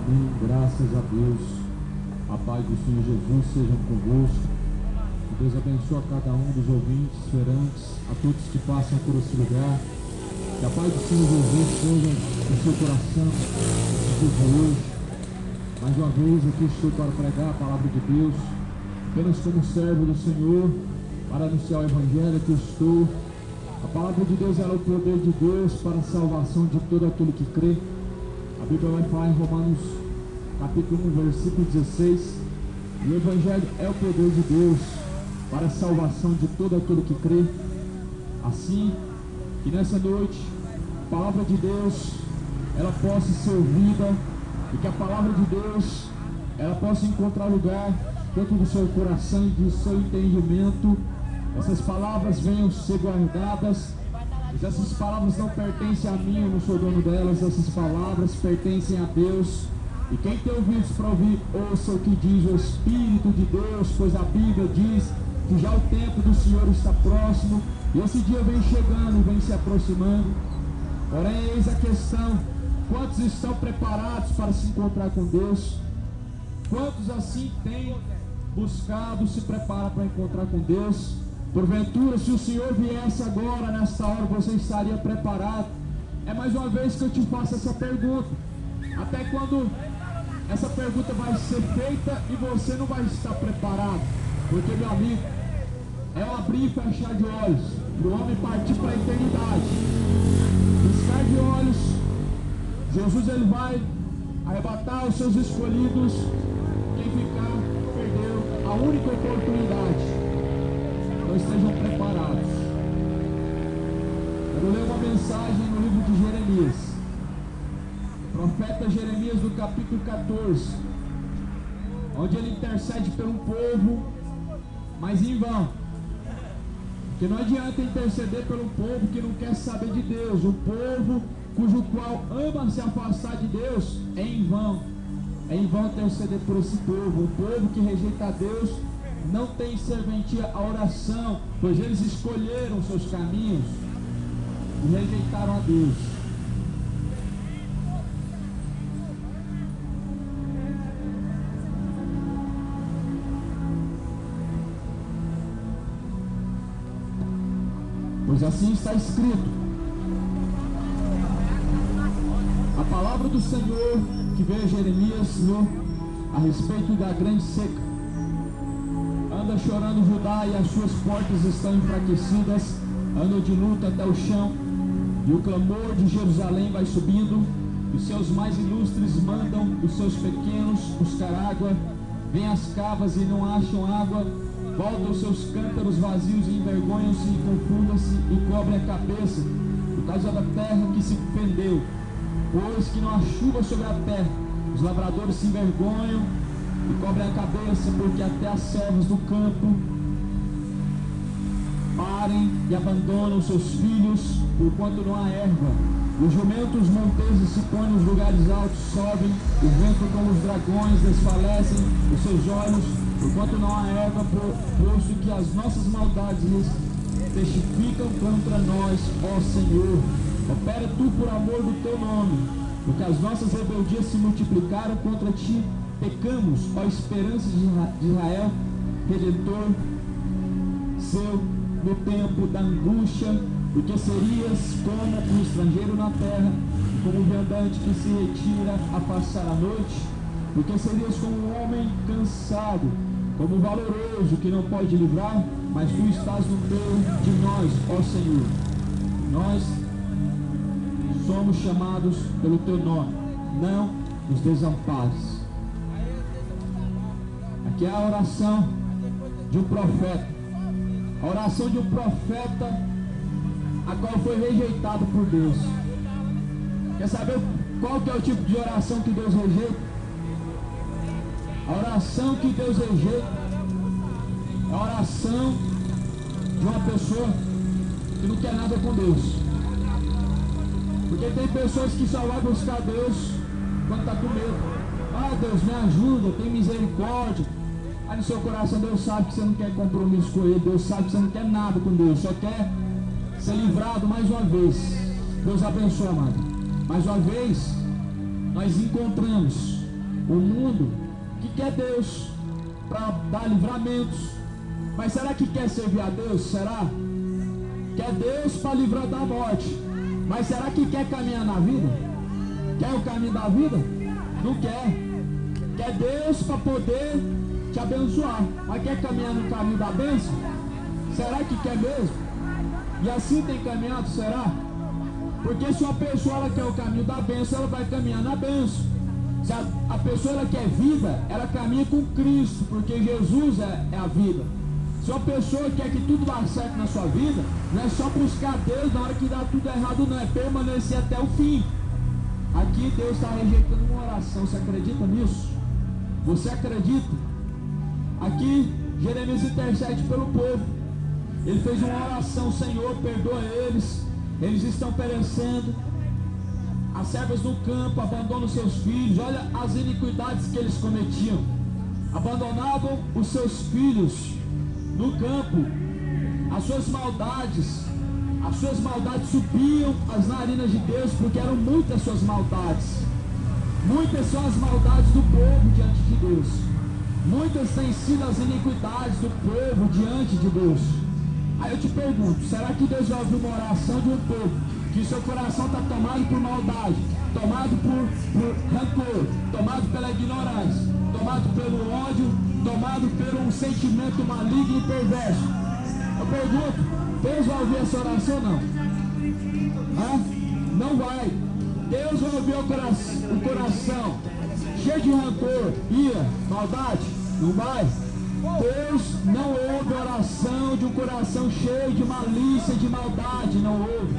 Amém. Graças a Deus. A paz do Senhor Jesus seja convosco. Que Deus abençoe a cada um dos ouvintes, esperantes, a todos que passam por esse lugar. Que a paz do Senhor Jesus seja no seu coração, no dia de hoje. Mais uma vez aqui estou para pregar a palavra de Deus, apenas como servo do Senhor, para anunciar o Evangelho que estou. A palavra de Deus é o poder de Deus para a salvação de todo aquele que crê. A Bíblia vai falar em Romanos capítulo 1, versículo 16. E o Evangelho é o poder de Deus para a salvação de todo aquele que crê. Assim, que nessa noite, a palavra de Deus, ela possa ser ouvida, e que a palavra de Deus, ela possa encontrar lugar dentro do seu coração e do seu entendimento. Essas palavras venham ser guardadas. Essas palavras não pertencem a mim, eu não sou dono delas. Essas palavras pertencem a Deus. E quem tem ouvidos para ouvir, ouça o que diz o Espírito de Deus, pois a Bíblia diz que já o tempo do Senhor está próximo, e esse dia vem chegando, vem se aproximando. Porém, eis a questão: quantos estão preparados para se encontrar com Deus? Quantos assim têm buscado, se preparam para encontrar com Deus? Porventura, se o Senhor viesse agora, nesta hora, você estaria preparado? É mais uma vez que eu te faço essa pergunta. Até quando essa pergunta vai ser feita e você não vai estar preparado? Porque, meu amigo, é um abrir e fechar de olhos para o homem partir para a eternidade. Piscar de olhos, Jesus ele vai arrebatar os seus escolhidos. Quem ficar, perdeu a única oportunidade. Então estejam preparados. Quero ler uma mensagem no livro de Jeremias. O profeta Jeremias, do capítulo 14, onde ele intercede pelo povo, mas em vão. Porque não adianta interceder pelo povo que não quer saber de Deus. O povo cujo qual ama se afastar de Deus, é em vão. É em vão interceder por esse povo. O povo que rejeita a Deus não tem serventia à oração, pois eles escolheram seus caminhos e rejeitaram a Deus. Pois assim está escrito: a palavra do Senhor que veio a Jeremias a respeito da grande seca. Anda chorando Judá e as suas portas estão enfraquecidas, andam de luto até o chão, e o clamor de Jerusalém vai subindo, e seus mais ilustres mandam os seus pequenos buscar água, vêm às cavas e não acham água, voltam os seus cântaros vazios e envergonham-se e confundem-se e cobrem a cabeça, por causa da terra que se fendeu, pois que não há chuva sobre a terra. Os lavradores se envergonham e cobrem a cabeça, porque até as servas do campo parem e abandonam seus filhos, porquanto não há erva. Os jumentos monteses se põem nos lugares altos, sobem, o vento como os dragões desfalecem os seus olhos, porquanto não há erva, posto que as nossas maldades testificam contra nós, ó Senhor. Opera tu por amor do teu nome, porque as nossas rebeldias se multiplicaram contra ti. Pecamos, ó esperança de Israel, Redentor seu no tempo da angústia, porque serias como um estrangeiro na terra, como um viandante que se retira a passar a noite, porque serias como um homem cansado, como um valoroso que não pode livrar, mas tu estás no meio de nós, ó Senhor. Nós somos chamados pelo teu nome, não nos desampares. Aqui é a oração de um profeta. A oração de um profeta a qual foi rejeitado por Deus. Quer saber qual que é o tipo de oração que Deus rejeita? A oração que Deus rejeita é a oração de uma pessoa que não quer nada com Deus. Porque tem pessoas que só vão buscar Deus quando está com medo. Ah, Deus, me ajuda, tem misericórdia. Aí no seu coração Deus sabe que você não quer compromisso com Ele. Deus sabe que você não quer nada com Deus, só quer ser livrado mais uma vez. Deus abençoe, amado. Mais uma vez, nós encontramos o mundo que quer Deus para dar livramentos, mas será que quer servir a Deus? Será? Quer Deus para livrar da morte, mas será que quer caminhar na vida? Quer o caminho da vida? Não quer. Quer Deus para poder te abençoar, mas quer caminhar no caminho da bênção? Será que quer mesmo? E assim tem caminhado, será? Porque se uma pessoa ela quer o caminho da bênção, ela vai caminhar na bênção. Se a pessoa ela quer vida, ela caminha com Cristo, porque Jesus é a vida. Se uma pessoa quer que tudo vá certo na sua vida, não é só buscar Deus na hora que dá tudo errado, não, é permanecer até o fim. Aqui Deus está rejeitando uma oração, você acredita nisso? Você acredita? Aqui Jeremias intercede pelo povo. Ele fez uma oração: Senhor, perdoa eles, eles estão perecendo. As servas no campo abandonam seus filhos. Olha as iniquidades que eles cometiam. Abandonavam os seus filhos no campo. As suas maldades subiam as narinas de Deus, porque eram muitas suas maldades. Muitas são as maldades do povo diante de Deus. Muitas têm sido as iniquidades do povo diante de Deus. Aí eu te pergunto, será que Deus vai ouvir uma oração de um povo que seu coração está tomado por maldade, tomado por rancor, tomado pela ignorância, tomado pelo ódio, tomado por um sentimento maligno e perverso? Eu pergunto, Deus vai ouvir essa oração ou não? Não vai. Deus vai ouvir o coração cheio de rancor, ira, maldade? Não vai. Deus não ouve a oração de um coração cheio de malícia, de maldade, não ouve.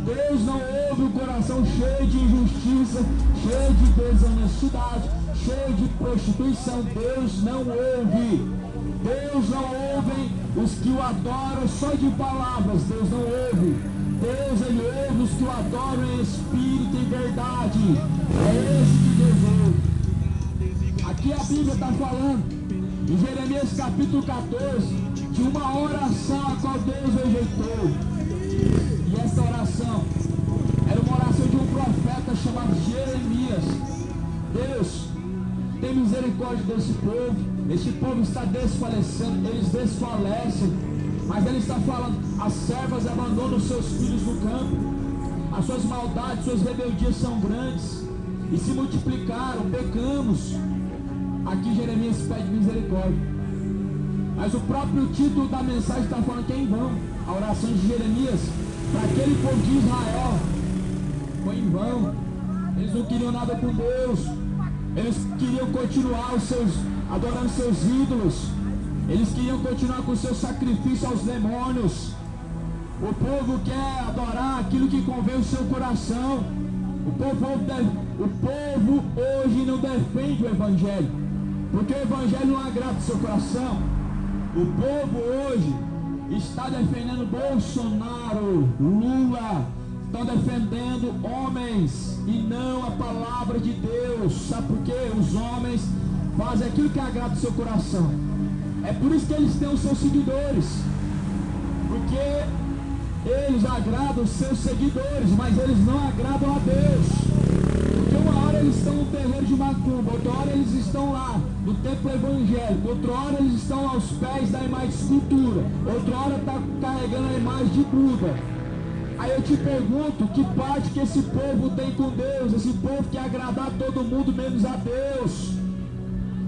Deus não ouve um coração cheio de injustiça, cheio de desonestidade, cheio de prostituição. Deus não ouve. Deus não ouve os que o adoram só de palavras. Deus não ouve. Deus, Ele ouve os que o adoram em espírito e em verdade. É esse que Deus ouve. Aqui a Bíblia está falando, em Jeremias capítulo 14, de uma oração a qual Deus rejeitou. E essa oração era uma oração de um profeta chamado Jeremias. Deus, tem misericórdia desse povo. Este povo está desfalecendo, eles desfalecem. Mas ele está falando, as servas abandonam os seus filhos no campo. As suas maldades, suas rebeldias são grandes e se multiplicaram, pecamos. Aqui Jeremias pede misericórdia, mas o próprio título da mensagem está falando que é em vão. A oração de Jeremias para aquele povo de Israel foi em vão. Eles não queriam nada com Deus. Eles queriam continuar adorando seus ídolos. Eles queriam continuar com seus sacrifícios aos demônios. O povo quer adorar aquilo que convém ao seu coração. O povo hoje não defende o Evangelho, porque o Evangelho não agrada o seu coração. O povo hoje está defendendo Bolsonaro, Lula, estão defendendo homens e não a palavra de Deus. Sabe por quê? Os homens fazem aquilo que agrada o seu coração. É por isso que eles têm os seus seguidores, porque eles agradam os seus seguidores, mas eles não agradam a Deus. Porque uma hora eles estão no terreiro de macumba, outra hora eles estão lá no templo evangélico, outra hora eles estão aos pés da imagem de escultura, outra hora está carregando a imagem de Buda. Aí eu te pergunto, que parte que esse povo tem com Deus? Esse povo quer agradar todo mundo menos a Deus.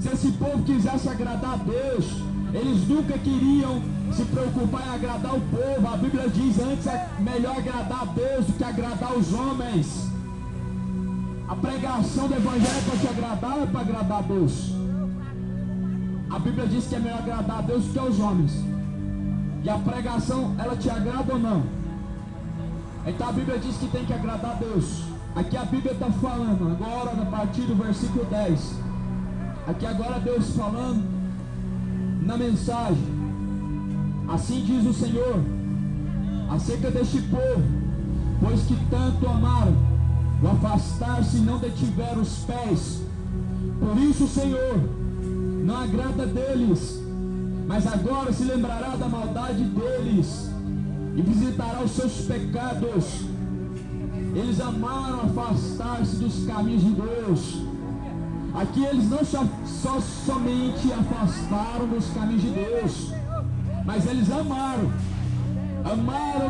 Se esse povo quisesse agradar a Deus, eles nunca queriam se preocupar em agradar o povo. A Bíblia diz, antes é melhor agradar a Deus do que agradar os homens. A pregação do Evangelho é para te agradar ou é para agradar a Deus? A Bíblia diz que é melhor agradar a Deus do que aos homens. E a pregação, ela te agrada ou não? Então a Bíblia diz que tem que agradar a Deus. Aqui a Bíblia está falando, agora a partir do versículo 10. Aqui agora Deus falando na mensagem. Assim diz o Senhor acerca deste povo, pois que tanto amaram o afastar-se e não detiveram os pés. Por isso o Senhor não agrada deles, mas agora se lembrará da maldade deles e visitará os seus pecados. Eles amaram afastar-se dos caminhos de Deus Aqui eles não somente afastaram dos caminhos de Deus, mas eles amaram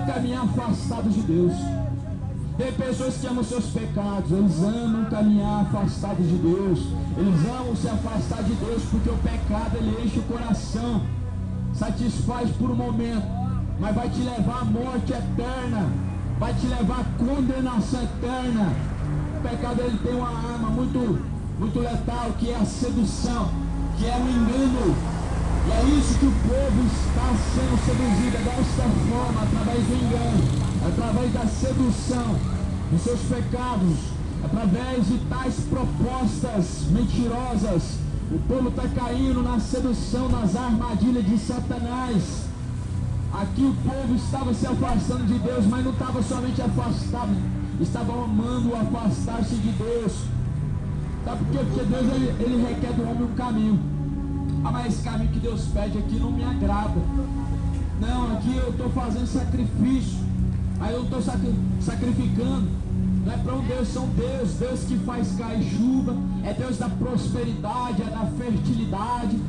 caminhar afastados de Deus. Tem pessoas que amam seus pecados, eles amam caminhar afastados de Deus, eles amam se afastar de Deus, porque o pecado ele enche o coração, satisfaz por um momento, mas vai te levar à morte eterna, vai te levar à condenação eterna. O pecado ele tem uma arma muito letal, que é a sedução, que é o engano. E é isso que o povo está sendo seduzido desta forma, através do engano, através da sedução dos seus pecados, através de tais propostas mentirosas. O povo está caindo na sedução, nas armadilhas de Satanás. Aqui o povo estava se afastando de Deus, mas não estava somente afastado, estavam amando afastar-se de Deus. Sabe por quê? Porque Deus ele requer do homem um caminho. Ah, mas esse caminho que Deus pede aqui não me agrada. Não, aqui eu estou fazendo sacrifício, aí eu estou sacrificando. Não é para um Deus, são Deus que faz cair chuva, é Deus da prosperidade, é da fertilidade.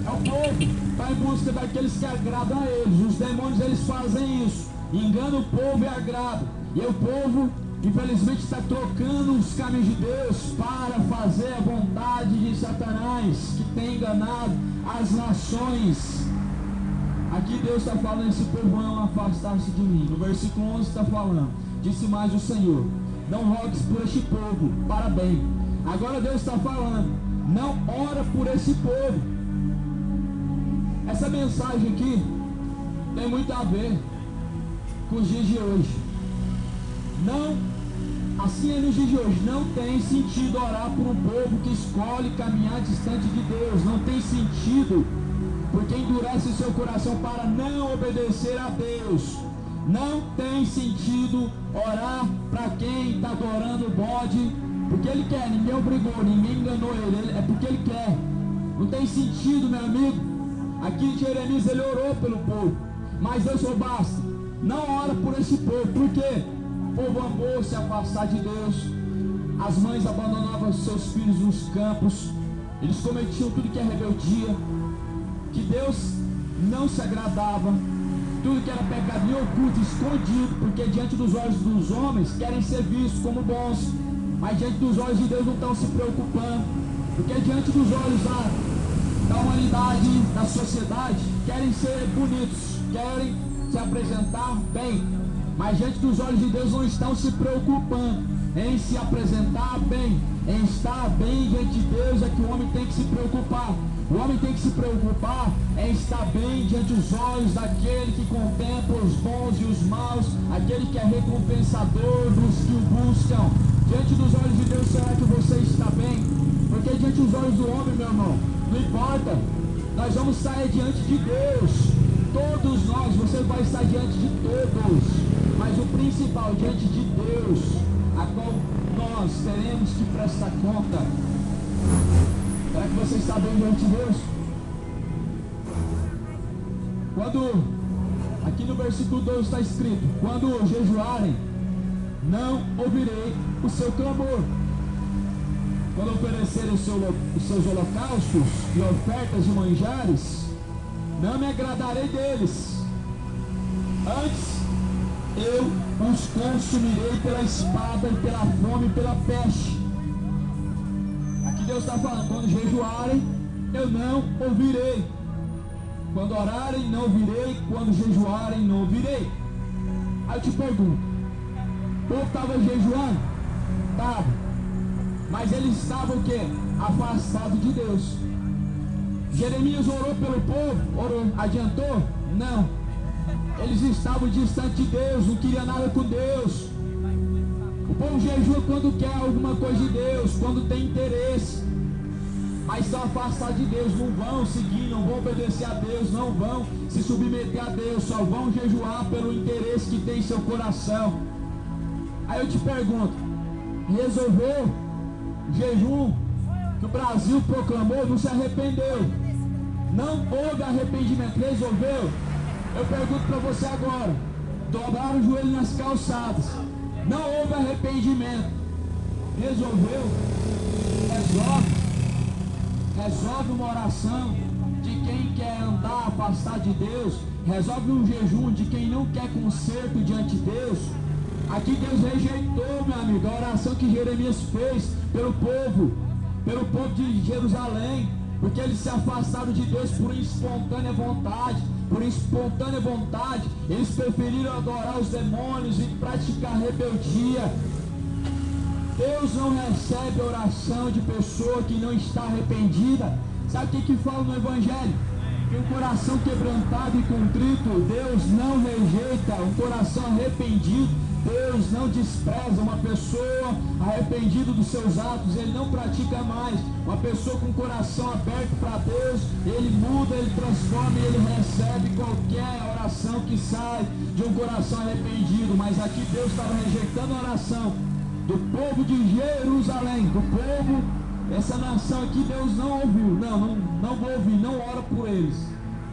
É o povo, está em busca daqueles que agradam a eles. Os demônios eles fazem isso, enganam o povo e agradam. E o povo infelizmente está trocando os caminhos de Deus para fazer a vontade de Satanás, que tem enganado as nações. Aqui Deus está falando, esse povo vão afastar-se de mim. No versículo 11 está falando, disse mais o Senhor, não rogues por este povo para bem. Agora Deus está falando, não ora por esse povo. Essa mensagem aqui tem muito a ver com os dias de hoje. Não, assim é nos dias de hoje, não tem sentido orar por um povo que escolhe caminhar distante de Deus. Não tem sentido, porque endurece o seu coração para não obedecer a Deus. Não tem sentido orar para quem está adorando o bode, porque ele quer, ninguém obrigou, ninguém enganou ele, é porque ele quer. Não tem sentido, meu amigo. Aqui Jeremias ele orou pelo povo, mas Deus falou, basta, não ora por esse povo. Por quê? O povo amou se afastar de Deus, as mães abandonavam seus filhos nos campos, eles cometiam tudo que é rebeldia, que Deus não se agradava, tudo que era pecado em oculto, escondido, porque diante dos olhos dos homens querem ser vistos como bons, mas diante dos olhos de Deus não estão se preocupando, porque diante dos olhos da humanidade, da sociedade, querem ser bonitos, querem se apresentar bem, mas diante dos olhos de Deus não estão se preocupando em se apresentar bem, em estar bem diante de Deus. É que o homem tem que se preocupar. O homem tem que se preocupar em estar bem diante dos olhos daquele que contempla os bons e os maus, aquele que é recompensador dos que o buscam. Diante dos olhos de Deus, será que você está bem? Porque diante dos olhos do homem, meu irmão, não importa, nós vamos sair diante de Deus. Todos nós, você vai estar diante de todos. Mas o principal, diante de Deus, a qual nós teremos que prestar conta. Será que você está bem diante de Deus? Quando, aqui no versículo 12 está escrito, quando jejuarem, não ouvirei o seu clamor. Quando oferecerem os seus holocaustos e ofertas de manjares, não me agradarei deles. Antes, eu os consumirei pela espada e pela fome e pela peste. Aqui Deus está falando, quando jejuarem, eu não ouvirei. Quando orarem, não ouvirei. Quando jejuarem, não ouvirei. Aí eu te pergunto, o povo estava jejuando? Estava. Mas eles estavam o quê? Afastados de Deus. Jeremias orou pelo povo? Orou. Adiantou? Não. Eles estavam distantes de Deus, não queriam nada com Deus. O povo jejua quando quer alguma coisa de Deus, quando tem interesse. Mas estão afastados de Deus, não vão seguir, não vão obedecer a Deus, não vão se submeter a Deus, só vão jejuar pelo interesse que tem em seu coração. Aí eu te pergunto, resolveu o jejum que o Brasil proclamou, não se arrependeu, não houve arrependimento, resolveu? Eu pergunto para você agora, dobrar o joelho nas calçadas, não houve arrependimento, resolveu? Resolve. resolve uma oração de quem quer andar afastado de Deus, resolve um jejum de quem não quer conserto diante de Deus. Aqui Deus rejeitou, meu amigo, a oração que Jeremias fez pelo povo de Jerusalém, porque eles se afastaram de Deus por espontânea vontade. Por espontânea vontade, eles preferiram adorar os demônios e praticar rebeldia. Deus não recebe oração de pessoa que não está arrependida. Sabe o que fala no Evangelho? Que um coração quebrantado e contrito, Deus não rejeita. Um coração arrependido, Deus não despreza. Uma pessoa arrependida dos seus atos, ele não pratica mais. Uma pessoa com o coração aberto para Deus, ele muda, ele transforma e ele recebe qualquer oração que sai de um coração arrependido. Mas aqui Deus estava rejeitando a oração do povo de Jerusalém, do povo, essa nação aqui. Deus não ouviu, não vou ouvir, não ora por eles.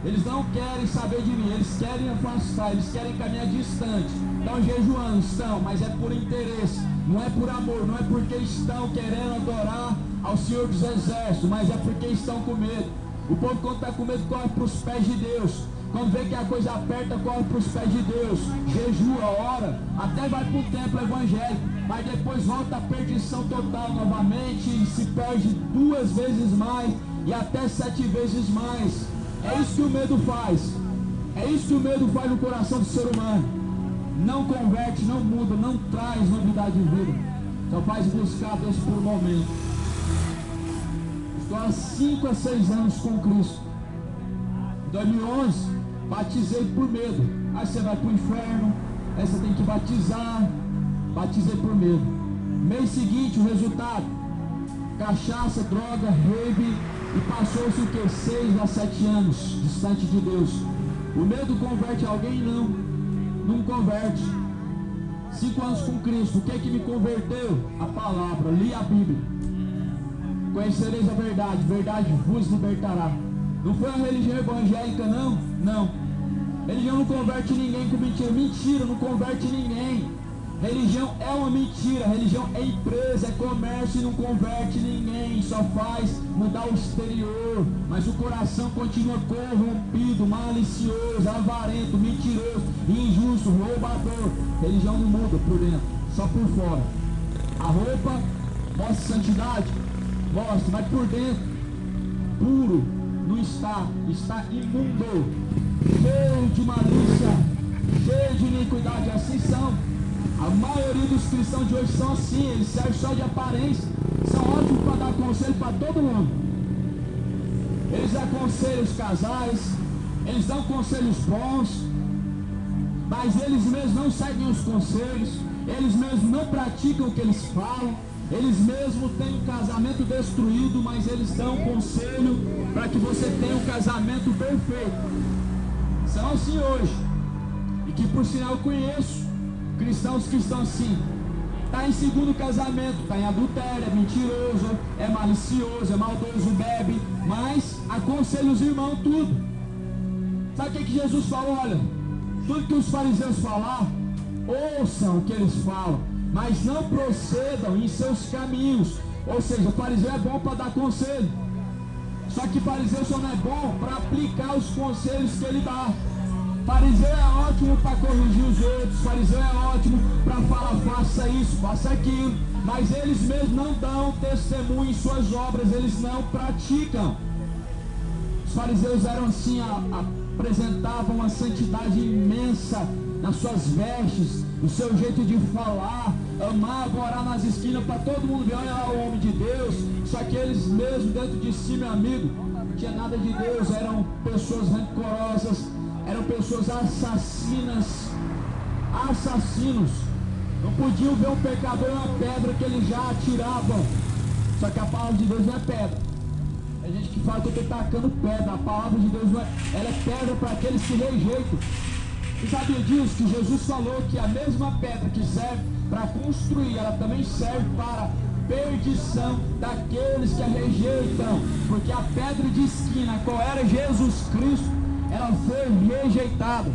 Eles não querem saber de mim, eles querem afastar, eles querem caminhar distante. Estão jejuando, estão, mas é por interesse, não é por amor, não é porque estão querendo adorar ao Senhor dos Exércitos, mas é porque estão com medo. O povo, quando está com medo, corre para os pés de Deus. Quando vê que a coisa aperta, corre para os pés de Deus, jejua, ora, até vai para o templo evangélico, mas depois volta à perdição total novamente e se perde 2 vezes mais e até 7 vezes mais. É isso que o medo faz. É isso que o medo faz no coração do ser humano. Não converte, não muda, não traz novidade de vida. Só faz buscar Deus por um momento. Estou há 5 a 6 anos com Cristo. Em 2011, batizei por medo. Aí você vai para o inferno, aí você tem que batizar. Batizei por medo. Mês seguinte, o resultado: cachaça, droga, rave. E passou-se o que? 6 a 7 anos distante de Deus. O medo converte alguém? Não converte. 5 anos com Cristo. O que me converteu? A palavra. Li a Bíblia. Conhecereis a verdade, verdade vos libertará. Não foi a religião evangélica, não. Religião não converte ninguém com mentira. Mentira não converte ninguém. Religião é uma mentira, religião é empresa, é comércio e não converte ninguém, só faz mudar o exterior, mas o coração continua corrompido, malicioso, avarento, mentiroso, injusto, roubador. Religião não muda por dentro, só por fora. A roupa mostra santidade, mostra, mas por dentro, puro, não está imundo, cheio de malícia, cheio de iniquidade. Assim são. A maioria dos cristãos de hoje são assim, eles servem só de aparência, são ótimos para dar conselho para todo mundo. Eles aconselham os casais, eles dão conselhos bons, mas eles mesmos não seguem os conselhos, eles mesmos não praticam o que eles falam, eles mesmos têm um casamento destruído, mas eles dão conselho para que você tenha um casamento perfeito. São assim hoje, e que por sinal eu conheço cristãos que estão assim, está em segundo casamento, está em adultério, é mentiroso, é malicioso, é maldoso, bebe, mas aconselha os irmãos tudo. Sabe o que Jesus falou? Olha, tudo que os fariseus falar, ouçam o que eles falam, mas não procedam em seus caminhos. Ou seja, o fariseu é bom para dar conselho, só que fariseu só não é bom para aplicar os conselhos que ele dá. Fariseu é ótimo para corrigir os outros, fariseu é ótimo para falar, faça isso, faça aquilo, mas eles mesmos não dão testemunho em suas obras, eles não praticam. Os fariseus eram assim, apresentavam uma santidade imensa nas suas vestes, no seu jeito de falar, amavam orar nas esquinas para todo mundo ver, olha lá o homem de Deus. Só que eles mesmos dentro de si, meu amigo, não tinha nada de Deus, eram pessoas rancorosas, eram pessoas assassinos. Não podiam ver um pecador uma pedra que eles já atiravam. Só que a palavra de Deus não é pedra. Tem gente que fala que eu estou tacando pedra. A palavra de Deus não é, ela é pedra para aqueles que rejeitam. Você sabia disso? Que Jesus falou que a mesma pedra que serve para construir, ela também serve para perdição daqueles que a rejeitam. Porque a pedra de esquina, qual era Jesus Cristo, ela foi rejeitada.